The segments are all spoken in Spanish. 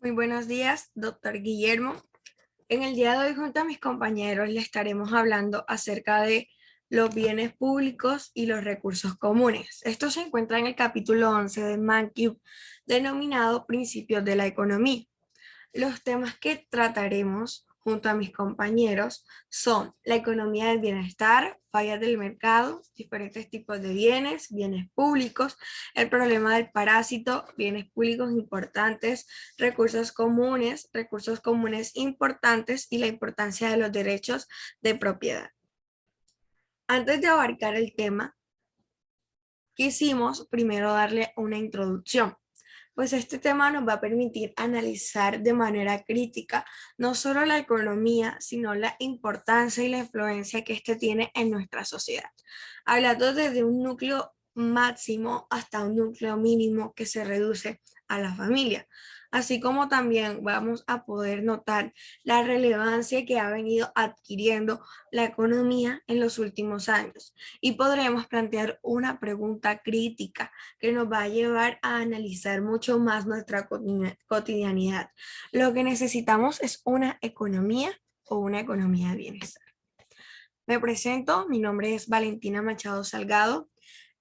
Muy buenos días, doctor Guillermo. En el día de hoy, junto a mis compañeros, le estaremos hablando acerca de los bienes públicos y los recursos comunes. Esto se encuentra en el capítulo 11 de Mankey, denominado Principios de la Economía. Los temas que trataremos junto a mis compañeros son la economía del bienestar, fallas del mercado, diferentes tipos de bienes, bienes públicos, el problema del parásito, bienes públicos importantes, recursos comunes importantes y la importancia de los derechos de propiedad. Antes de abarcar el tema, quisimos primero darle una introducción, pues este tema nos va a permitir analizar de manera crítica no solo la economía, sino la importancia y la influencia que éste tiene en nuestra sociedad, hablando desde un núcleo máximo hasta un núcleo mínimo que se reduce a la familia. Así como también vamos a poder notar la relevancia que ha venido adquiriendo la economía en los últimos años y podremos plantear una pregunta crítica que nos va a llevar a analizar mucho más nuestra cotidianidad. Lo que necesitamos es una economía o una economía de bienestar. Me presento, mi nombre es Valentina Machado Salgado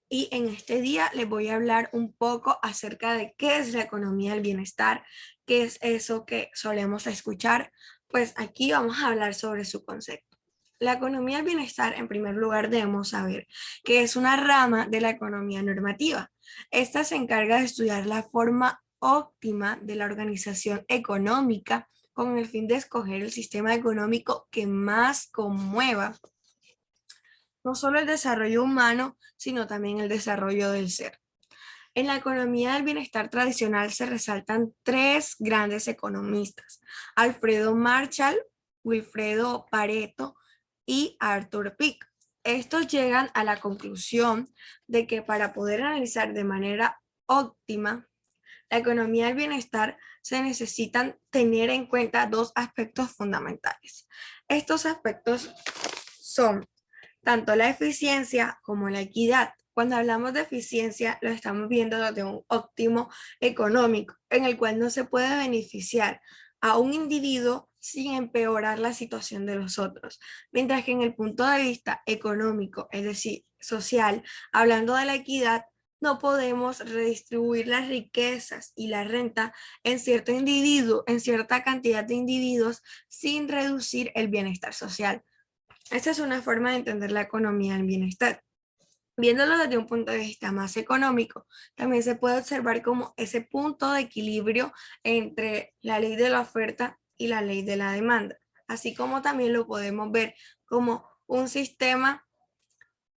y en este día les voy a hablar un poco acerca de qué es la economía del bienestar, qué es eso que solemos escuchar. Pues aquí vamos a hablar sobre su concepto. La economía del bienestar, en primer lugar, debemos saber que es una rama de la economía normativa. Esta se encarga de estudiar la forma óptima de la organización económica con el fin de escoger el sistema económico que más conmueva no solo el desarrollo humano, sino también el desarrollo del ser. En la economía del bienestar tradicional se resaltan tres grandes economistas: Alfredo Marshall, Wilfredo Pareto y Arthur Pick. Estos llegan a la conclusión de que para poder analizar de manera óptima la economía del bienestar se necesitan tener en cuenta dos aspectos fundamentales. Estos aspectos son tanto la eficiencia como la equidad. Cuando hablamos de eficiencia, lo estamos viendo desde un óptimo económico, en el cual no se puede beneficiar a un individuo sin empeorar la situación de los otros. Mientras que en el punto de vista económico, es decir, social, hablando de la equidad, no podemos redistribuir las riquezas y la renta en cierto individuo, en cierta cantidad de individuos, sin reducir el bienestar social. Esta es una forma de entender la economía del bienestar. Viéndolo desde un punto de vista más económico, también se puede observar como ese punto de equilibrio entre la ley de la oferta y la ley de la demanda, así como también lo podemos ver como un sistema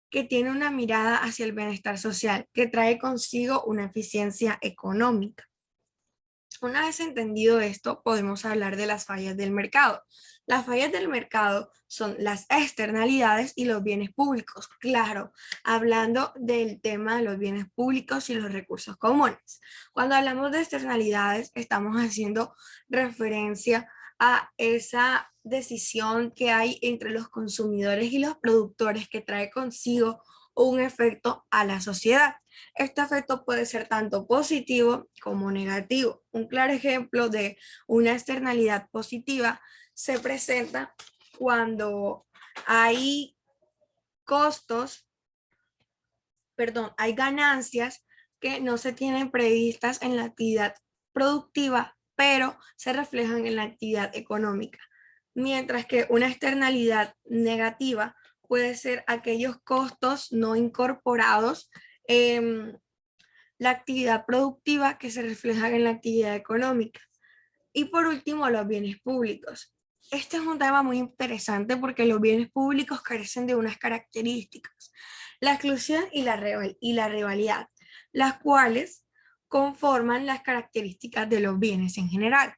que tiene una mirada hacia el bienestar social, que trae consigo una eficiencia económica. Una vez entendido esto, podemos hablar de las fallas del mercado. Las fallas del mercado son las externalidades y los bienes públicos. Claro, hablando del tema de los bienes públicos y los recursos comunes. Cuando hablamos de externalidades, estamos haciendo referencia a esa decisión que hay entre los consumidores y los productores que trae consigo un efecto a la sociedad. Este efecto puede ser tanto positivo como negativo. Un claro ejemplo de una externalidad positiva se presenta cuando hay costos, hay ganancias que no se tienen previstas en la actividad productiva, pero se reflejan en la actividad económica. Mientras que una externalidad negativa puede ser aquellos costos no incorporados en la actividad productiva que se reflejan en la actividad económica. Y por último, los bienes públicos. Este es un tema muy interesante porque los bienes públicos carecen de unas características: la exclusión y la rivalidad, las cuales conforman las características de los bienes en general.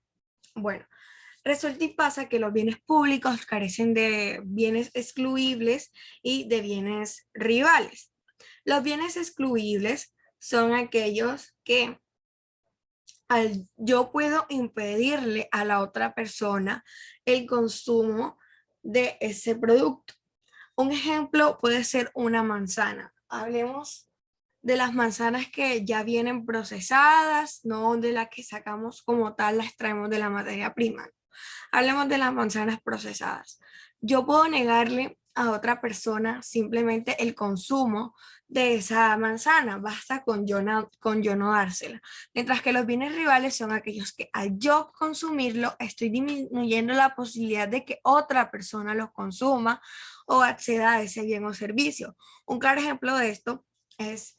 Bueno, resulta y pasa que los bienes públicos carecen de bienes excluibles y de bienes rivales. Los bienes excluibles son aquellos que yo puedo impedirle a la otra persona el consumo de ese producto. Un ejemplo puede ser una manzana. Hablemos de las manzanas que ya vienen procesadas, no de las que sacamos como tal, las traemos de la materia prima. Hablemos de las manzanas procesadas. Yo puedo negarle a otra persona simplemente el consumo de esa manzana, basta con yo no dársela. Mientras que los bienes rivales son aquellos que al yo consumirlo estoy disminuyendo la posibilidad de que otra persona los consuma o acceda a ese bien o servicio. Un claro ejemplo de esto es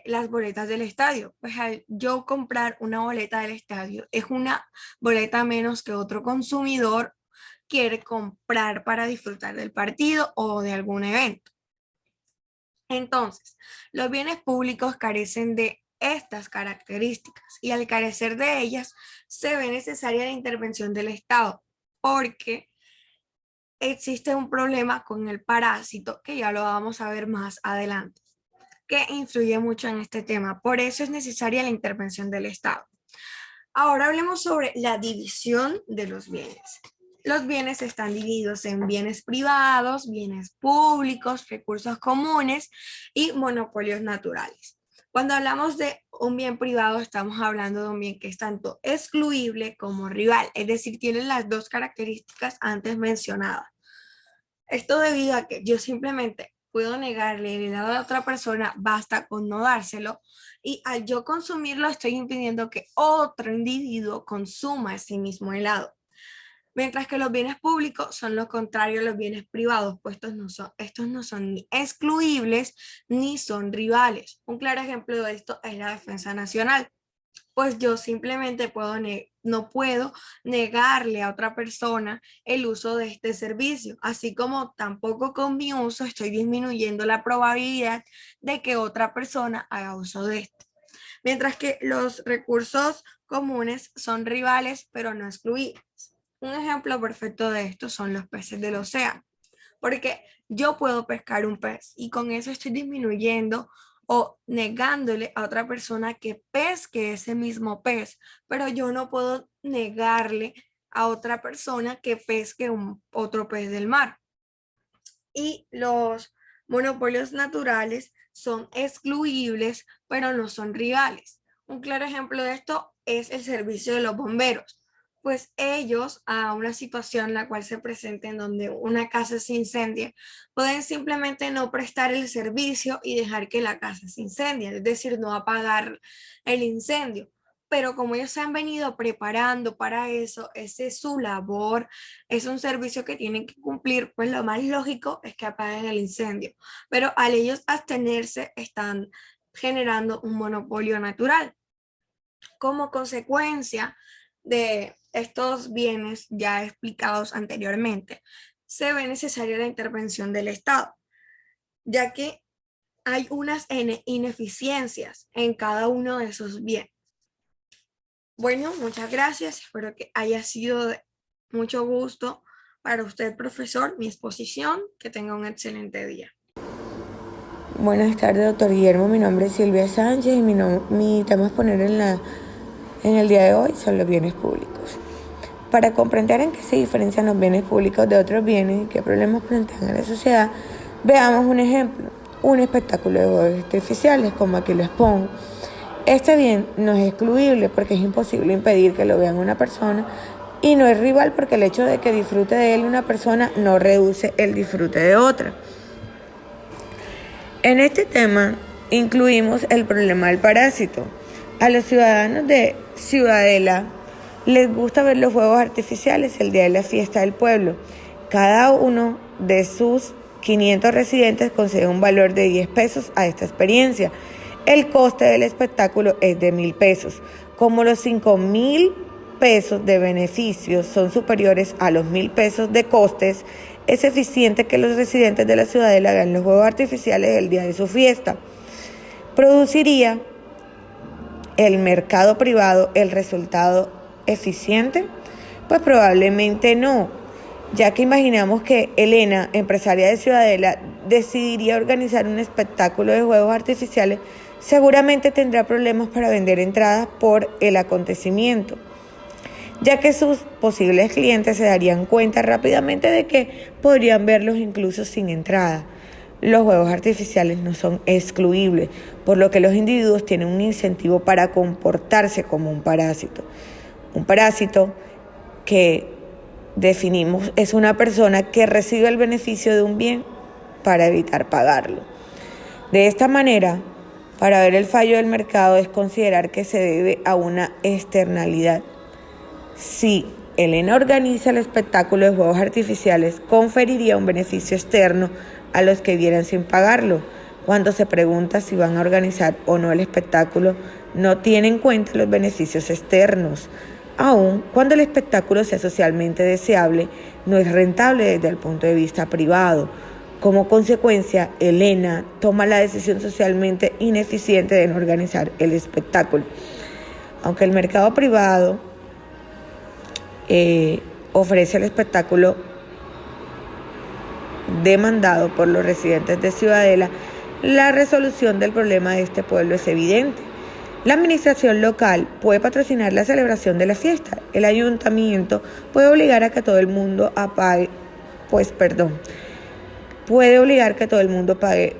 las boletas del estadio. Pues al yo comprar una boleta del estadio es una boleta menos que otro consumidor quiere comprar para disfrutar del partido o de algún evento. Entonces, los bienes públicos carecen de estas características y al carecer de ellas se ve necesaria la intervención del Estado porque existe un problema con el parásito que ya lo vamos a ver más adelante, que influye mucho en este tema. Por eso es necesaria la intervención del Estado. Ahora hablemos sobre la división de los bienes. Los bienes están divididos en bienes privados, bienes públicos, recursos comunes y monopolios naturales. Cuando hablamos de un bien privado, estamos hablando de un bien que es tanto excluible como rival, es decir, tienen las dos características antes mencionadas. Esto debido a que yo simplemente puedo negarle el helado a otra persona, basta con no dárselo, y al yo consumirlo estoy impidiendo que otro individuo consuma ese mismo helado. Mientras que los bienes públicos son lo contrario a los bienes privados, pues estos no son ni excluibles ni son rivales. Un claro ejemplo de esto es la defensa nacional. Pues yo simplemente no puedo negarle a otra persona el uso de este servicio, así como tampoco con mi uso estoy disminuyendo la probabilidad de que otra persona haga uso de este. Mientras que los recursos comunes son rivales, pero no excluidos. Un ejemplo perfecto de esto son los peces del océano, porque yo puedo pescar un pez y con eso estoy disminuyendo o negándole a otra persona que pesque ese mismo pez, pero yo no puedo negarle a otra persona que pesque otro pez del mar. Y los monopolios naturales son excluibles, pero no son rivales. Un claro ejemplo de esto es el servicio de los bomberos, pues ellos a una situación en la cual se presente en donde una casa se incendia, pueden simplemente no prestar el servicio y dejar que la casa se incendie, es decir, no apagar el incendio. Pero como ellos se han venido preparando para eso, ese es su labor, es un servicio que tienen que cumplir, pues lo más lógico es que apaguen el incendio. Pero al ellos abstenerse, están generando un monopolio natural. Como consecuencia de estos bienes ya explicados anteriormente, se ve necesaria la intervención del Estado, ya que hay unas ineficiencias en cada uno de esos bienes. Bueno, muchas gracias. Espero que haya sido de mucho gusto para usted, profesor, mi exposición. Que tenga un excelente día. Buenas tardes, doctor Guillermo. Mi nombre es Silvia Sánchez y mi tema a exponer en el día de hoy son los bienes públicos. Para comprender en qué se diferencian los bienes públicos de otros bienes y qué problemas plantean a la sociedad, veamos un ejemplo, un espectáculo de juegos artificiales, como aquí lo expongo. Este bien no es excluible porque es imposible impedir que lo vean una persona y no es rival porque el hecho de que disfrute de él una persona no reduce el disfrute de otra. En este tema incluimos el problema del parásito. A los ciudadanos de Ciudadela les gusta ver los fuegos artificiales el día de la fiesta del pueblo. Cada uno de sus 500 residentes concede un valor de 10 pesos a esta experiencia. El coste del espectáculo es de 1,000 pesos. Como los 5,000 pesos de beneficios son superiores a los 1,000 pesos de costes, es eficiente que los residentes de la ciudadela vean los juegos artificiales el día de su fiesta. ¿Produciría el mercado privado el resultado eficiente? Pues probablemente no, ya que imaginamos que Elena, empresaria de Ciudadela, decidiría organizar un espectáculo de juegos artificiales, seguramente tendrá problemas para vender entradas por el acontecimiento, ya que sus posibles clientes se darían cuenta rápidamente de que podrían verlos incluso sin entrada. Los juegos artificiales no son excluibles, por lo que los individuos tienen un incentivo para comportarse como un parásito. Un parásito que definimos es una persona que recibe el beneficio de un bien para evitar pagarlo. De esta manera, para ver el fallo del mercado es considerar que se debe a una externalidad. Si Elena organiza el espectáculo de juegos artificiales, conferiría un beneficio externo a los que vieran sin pagarlo. Cuando se pregunta si van a organizar o no el espectáculo, no tiene en cuenta los beneficios externos. Aun cuando el espectáculo sea socialmente deseable, no es rentable desde el punto de vista privado. Como consecuencia, Elena toma la decisión socialmente ineficiente de no organizar el espectáculo. Aunque el mercado privado ofrece el espectáculo demandado por los residentes de Ciudadela, la resolución del problema de este pueblo es evidente. La administración local puede patrocinar la celebración de la fiesta. El ayuntamiento puede obligar a que todo el mundo pague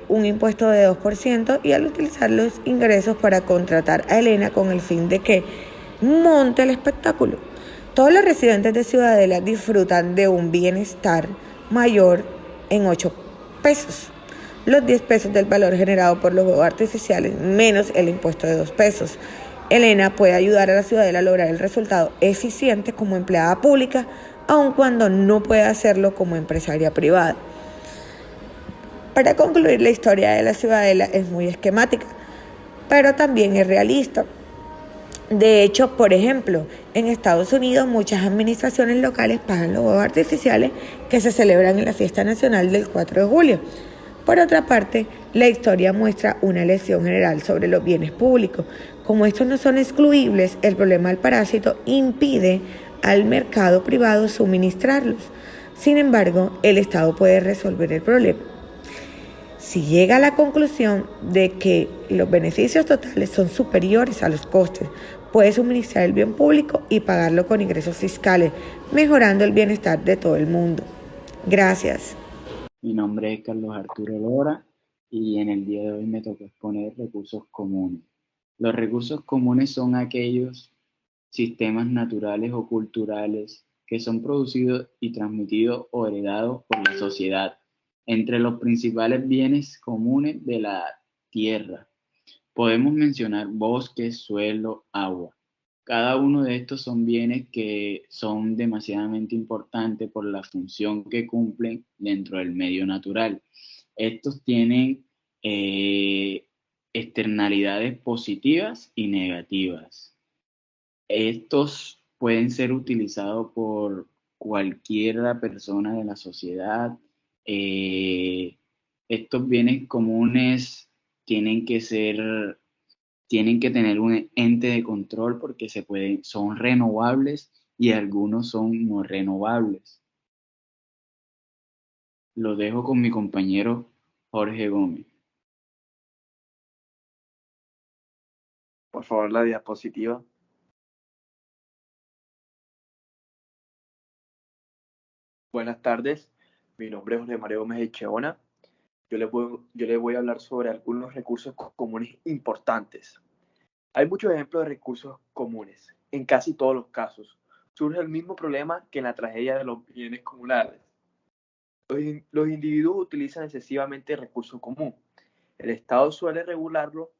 un impuesto de 2% y al utilizar los ingresos para contratar a Elena con el fin de que monte el espectáculo. Todos los residentes de Ciudadela disfrutan de un bienestar mayor en 8 pesos. Los 10 pesos del valor generado por los juegos artificiales menos el impuesto de 2 pesos. Elena puede ayudar a la Ciudadela a lograr el resultado eficiente como empleada pública, aun cuando no puede hacerlo como empresaria privada. Para concluir, la historia de la Ciudadela es muy esquemática, pero también es realista. De hecho, por ejemplo, en Estados Unidos muchas administraciones locales pagan los juegos artificiales que se celebran en la fiesta nacional del 4 de julio. Por otra parte, la historia muestra una lección general sobre los bienes públicos. Como estos no son excluibles, el problema del parásito impide al mercado privado suministrarlos. Sin embargo, el Estado puede resolver el problema. Si llega a la conclusión de que los beneficios totales son superiores a los costes, puede suministrar el bien público y pagarlo con ingresos fiscales, mejorando el bienestar de todo el mundo. Gracias. Mi nombre es Carlos Arturo Lora y en el día de hoy me tocó exponer recursos comunes. Los recursos comunes son aquellos sistemas naturales o culturales que son producidos y transmitidos o heredados por la sociedad. Entre los principales bienes comunes de la tierra podemos mencionar bosques, suelo, agua. Cada uno de estos son bienes que son demasiadamente importantes por la función que cumplen dentro del medio natural. Estos tienen externalidades positivas y negativas. Estos pueden ser utilizados por cualquier persona de la sociedad. Estos bienes comunes tienen que tener un ente de control porque son renovables y algunos son no renovables. Lo dejo con mi compañero Jorge Gómez. Por favor, la diapositiva. Buenas tardes, mi nombre es José María Gómez Echeona. Yo les voy a hablar sobre algunos recursos comunes importantes. Hay muchos ejemplos de recursos comunes. En casi todos los casos surge el mismo problema que en la tragedia de los bienes comunales. Los individuos utilizan excesivamente el recurso común. El Estado suele regularlo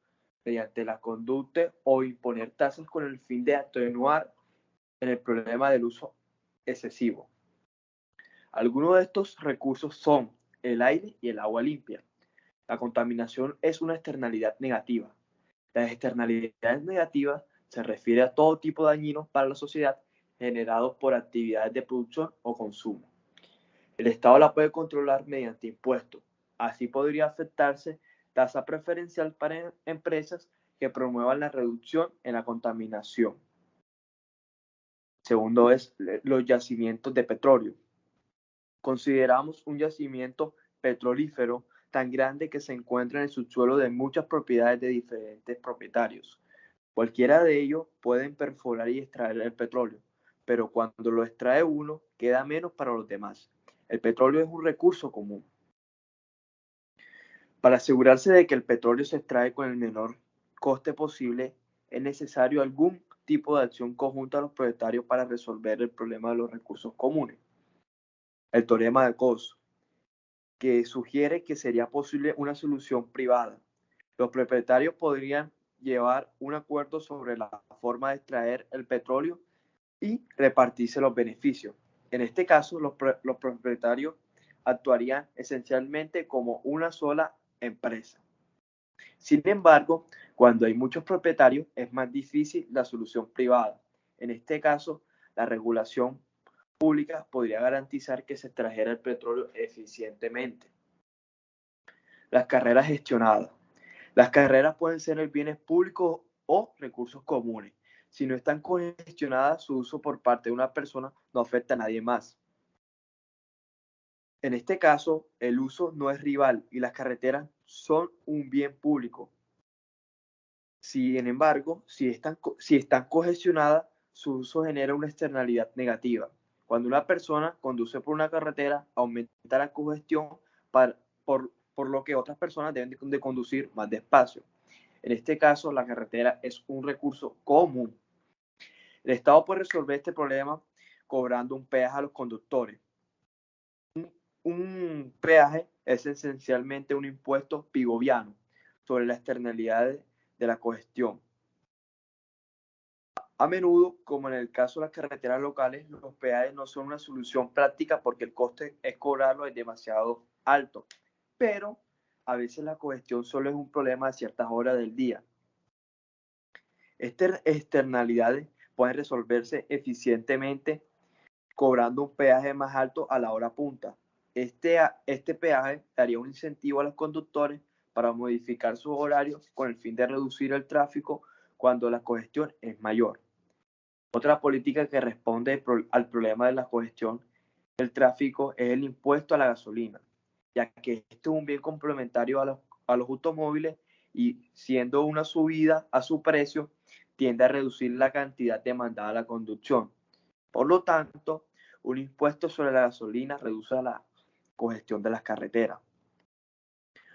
mediante la conducta o imponer tasas con el fin de atenuar el problema del uso excesivo. Algunos de estos recursos son el aire y el agua limpia. La contaminación es una externalidad negativa. Las externalidades negativas se refiere a todo tipo de dañinos para la sociedad generados por actividades de producción o consumo. El Estado la puede controlar mediante impuestos. Así podría afectarse tasa preferencial para empresas que promuevan la reducción en la contaminación. Segundo es los yacimientos de petróleo. Consideramos un yacimiento petrolífero tan grande que se encuentra en el subsuelo de muchas propiedades de diferentes propietarios. Cualquiera de ellos pueden perforar y extraer el petróleo, pero cuando lo extrae uno, queda menos para los demás. El petróleo es un recurso común. Para asegurarse de que el petróleo se extrae con el menor coste posible, es necesario algún tipo de acción conjunta a los propietarios para resolver el problema de los recursos comunes. El teorema de Coase, que sugiere que sería posible una solución privada. Los propietarios podrían llevar un acuerdo sobre la forma de extraer el petróleo y repartirse los beneficios. En este caso, los propietarios actuarían esencialmente como una sola empresa. Sin embargo, cuando hay muchos propietarios es más difícil la solución privada. En este caso, la regulación pública podría garantizar que se extrajera el petróleo eficientemente. Las carreras gestionadas. Las carreras pueden ser bienes públicos o recursos comunes. Si no están congestionadas, su uso por parte de una persona no afecta a nadie más. En este caso, el uso no es rival y las carreteras son un bien público. Sin embargo, si están congestionadas, su uso genera una externalidad negativa. Cuando una persona conduce por una carretera, aumenta la congestión por lo que otras personas deben de conducir más despacio. En este caso, la carretera es un recurso común. El Estado puede resolver este problema cobrando un peaje a los conductores. Un peaje es esencialmente un impuesto pigoviano sobre las externalidades de la congestión. A menudo, como en el caso de las carreteras locales, los peajes no son una solución práctica porque el coste es cobrarlo es demasiado alto, pero a veces la congestión solo es un problema a ciertas horas del día. Estas externalidades pueden resolverse eficientemente cobrando un peaje más alto a la hora punta. Este peaje daría un incentivo a los conductores para modificar sus horarios con el fin de reducir el tráfico cuando la congestión es mayor. Otra política que responde al problema de la congestión del tráfico es el impuesto a la gasolina, ya que este es un bien complementario a los automóviles y siendo una subida a su precio, tiende a reducir la cantidad demandada a la conducción. Por lo tanto, un impuesto sobre la gasolina reduce la congestión de las carreteras.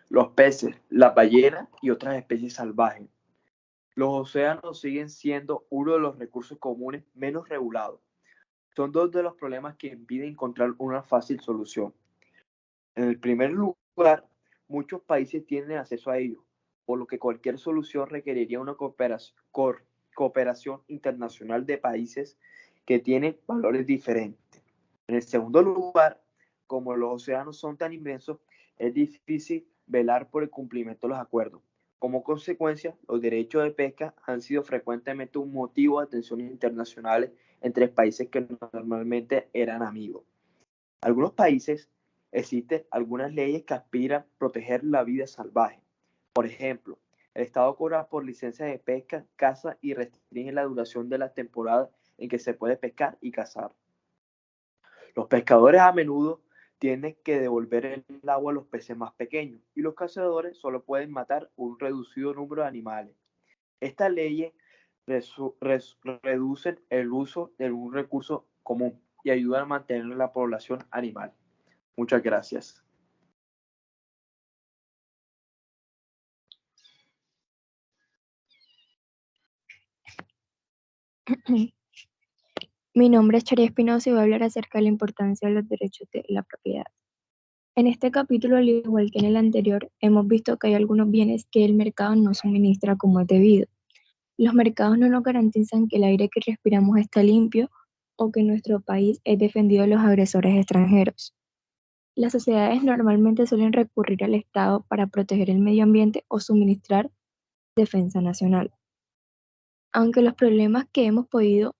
Los peces, las ballenas y otras especies salvajes. Los océanos siguen siendo uno de los recursos comunes menos regulados. Son dos de los problemas que impiden encontrar una fácil solución. En el primer lugar, muchos países tienen acceso a ellos, por lo que cualquier solución requeriría una cooperación internacional de países que tienen valores diferentes. En el segundo lugar, como los océanos son tan inmensos, es difícil velar por el cumplimiento de los acuerdos. Como consecuencia, los derechos de pesca han sido frecuentemente un motivo de tensiones internacionales entre países que normalmente eran amigos. Algunos países existen algunas leyes que aspiran a proteger la vida salvaje. Por ejemplo, el Estado cobra por licencias de pesca, caza y restringe la duración de las temporadas en que se puede pescar y cazar. Los pescadores a menudo tienen que devolver el agua a los peces más pequeños y los cazadores solo pueden matar un reducido número de animales. Estas leyes reducen el uso de un recurso común y ayudan a mantener la población animal. Muchas gracias. Mi nombre es Charia Espinosa y voy a hablar acerca de la importancia de los derechos de la propiedad. En este capítulo, al igual que en el anterior, hemos visto que hay algunos bienes que el mercado no suministra como es debido. Los mercados no nos garantizan que el aire que respiramos está limpio o que nuestro país es defendido de los agresores extranjeros. Las sociedades normalmente suelen recurrir al Estado para proteger el medio ambiente o suministrar defensa nacional. Aunque los problemas que hemos podido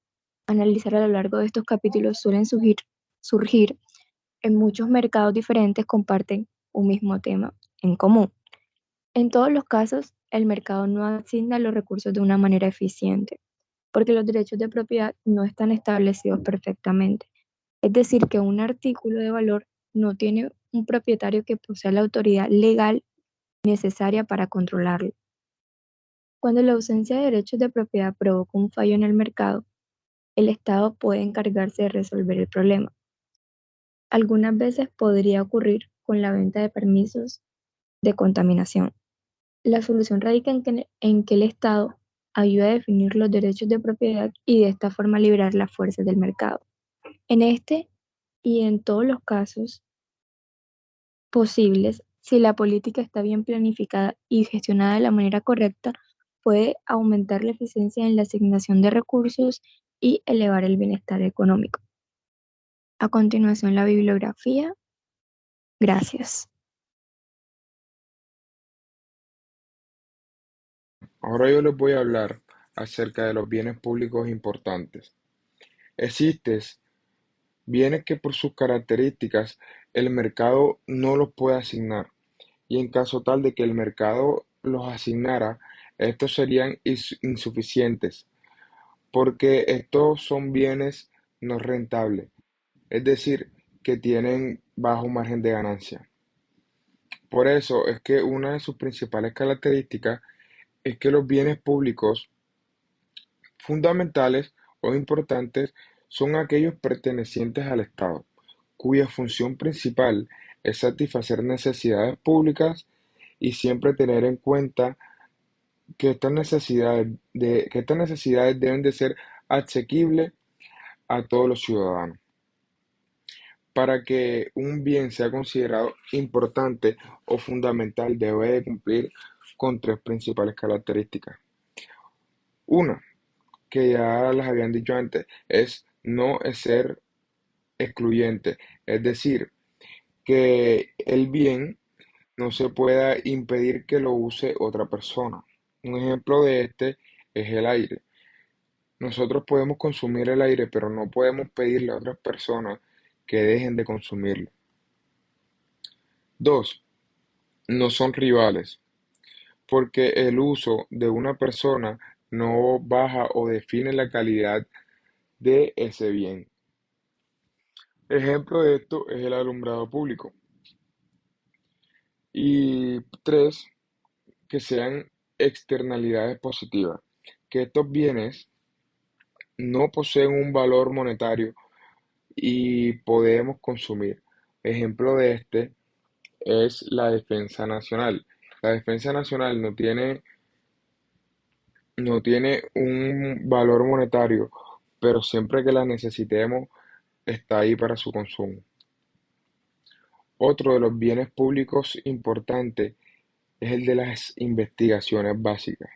analizar a lo largo de estos capítulos suelen surgir en muchos mercados diferentes, comparten un mismo tema en común. En todos los casos, el mercado no asigna los recursos de una manera eficiente, porque los derechos de propiedad no están establecidos perfectamente. Es decir, que un artículo de valor no tiene un propietario que posea la autoridad legal necesaria para controlarlo. Cuando la ausencia de derechos de propiedad provoca un fallo en el mercado, el Estado puede encargarse de resolver el problema. Algunas veces podría ocurrir con la venta de permisos de contaminación. La solución radica en que el Estado ayude a definir los derechos de propiedad y de esta forma liberar las fuerzas del mercado. En este y en todos los casos posibles, si la política está bien planificada y gestionada de la manera correcta, puede aumentar la eficiencia en la asignación de recursos y elevar el bienestar económico. A continuación, la bibliografía. Gracias. Ahora yo les voy a hablar acerca de los bienes públicos importantes. Existen bienes que por sus características el mercado no los puede asignar y en caso tal de que el mercado los asignara, estos serían insuficientes porque estos son bienes no rentables, es decir, que tienen bajo margen de ganancia. Por eso es que una de sus principales características es que los bienes públicos fundamentales o importantes son aquellos pertenecientes al Estado, cuya función principal es satisfacer necesidades públicas y siempre tener en cuenta que estas necesidades deben de ser asequibles a todos los ciudadanos. Para que un bien sea considerado importante o fundamental, debe de cumplir con tres principales características. Una, que ya las habían dicho antes, es ser excluyente, es decir, que el bien no se pueda impedir que lo use otra persona. Un ejemplo de este es el aire. Nosotros podemos consumir el aire, pero no podemos pedirle a otras personas que dejen de consumirlo. Dos, no son rivales, porque el uso de una persona no baja o define la calidad de ese bien. Ejemplo de esto es el alumbrado público. Y tres, que sean externalidades positivas, que estos bienes no poseen un valor monetario y podemos consumir. Ejemplo de este es la defensa nacional. La defensa nacional no tiene un valor monetario, pero siempre que la necesitemos está ahí para su consumo. Otro de los bienes públicos importantes es el de las investigaciones básicas.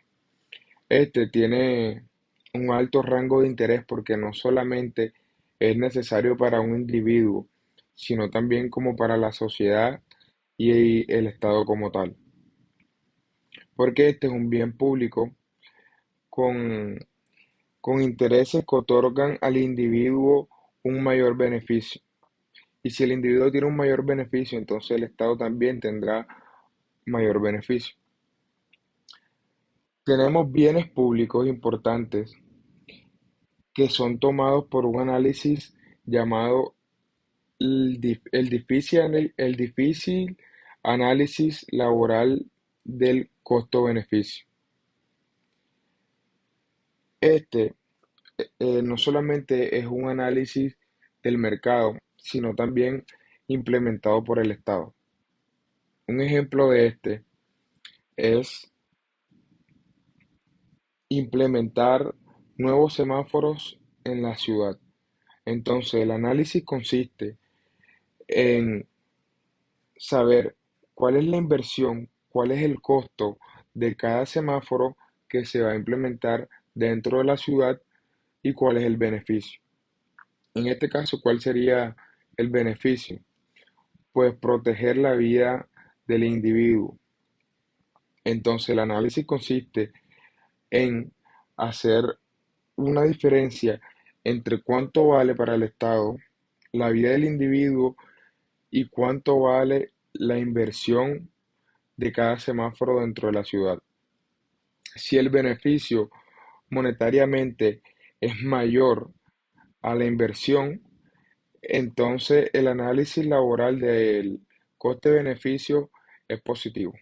Este tiene un alto rango de interés porque no solamente es necesario para un individuo, sino también como para la sociedad y el Estado como tal. Porque este es un bien público con, con intereses que otorgan al individuo un mayor beneficio. Y si el individuo tiene un mayor beneficio, entonces el Estado también tendrá mayor beneficio. Tenemos bienes públicos importantes que son tomados por un análisis llamado el difícil análisis laboral del costo-beneficio. Este no solamente es un análisis del mercado, sino también implementado por el Estado. Un ejemplo de este es implementar nuevos semáforos en la ciudad. Entonces, el análisis consiste en saber cuál es la inversión, cuál es el costo de cada semáforo que se va a implementar dentro de la ciudad y cuál es el beneficio. En este caso, ¿cuál sería el beneficio? Pues proteger la vida del individuo. Entonces, el análisis consiste en hacer una diferencia entre cuánto vale para el Estado la vida del individuo y cuánto vale la inversión de cada semáforo dentro de la ciudad. Si el beneficio monetariamente es mayor a la inversión, entonces el análisis laboral del coste-beneficio es positivo.